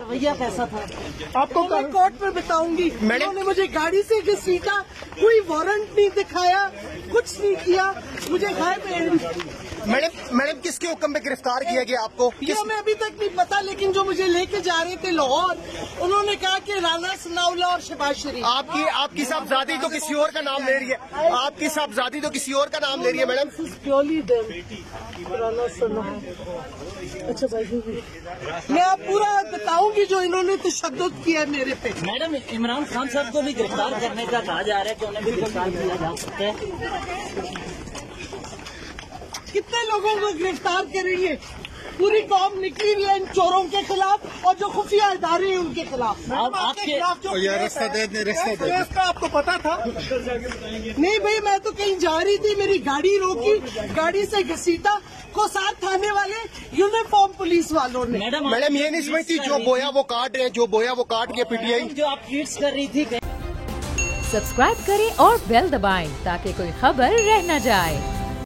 रवैया कैसा था आपको मैं कोर्ट में बताऊंगी। उन्होंने मुझे गाड़ी से घसीटा, कोई वारंट नहीं दिखाया, कुछ नहीं किया, मुझे मैडम किसके हुक्म पे गिरफ्तार किया गया आपको? ये हमें अभी तक नहीं पता, लेकिन जो मुझे लेके जा रहे थे लाहौर, उन्होंने कहा कि राना सनाउल्लाह और शहबाज शरीफ। आपकी साहबजादी तो किसी और का नाम ले रही है, आपकी साहबजादी तो किसी और का नाम ले रही है मैडम। राना सनाउल्लाह। अच्छा भाई, मैं आप पूरा बताऊंगी जो इन्होंने तशद्दुद किया है मेरे पे। मैडम, इमरान खान साहब को भी गिरफ्तार करने का कहा जा रहा है कि उन्हें भी गिरफ्तार किया जा सकता है। कितने लोगों को गिरफ्तार करेंगे? पूरी कौम निकली हुई है इन चोरों के खिलाफ और जो खुफिया इदारे हैं उनके खिलाफ। आपके खिलाफ जो रास्ता आपको पता था? नहीं भाई, मैं तो कहीं जा रही थी, मेरी गाड़ी रोकी, गाड़ी से घसीटा को साथ थाने वाले यूनिफॉर्म पुलिस वालों ने। मैडम ये नहीं समझती जो बोया वो काट रहे हैं, जो बोया वो काट के पीटीआई जो आप ट्वीट्स कर रही थी। सब्सक्राइब करें और बेल दबाएं ताकि कोई खबर रह न जाए।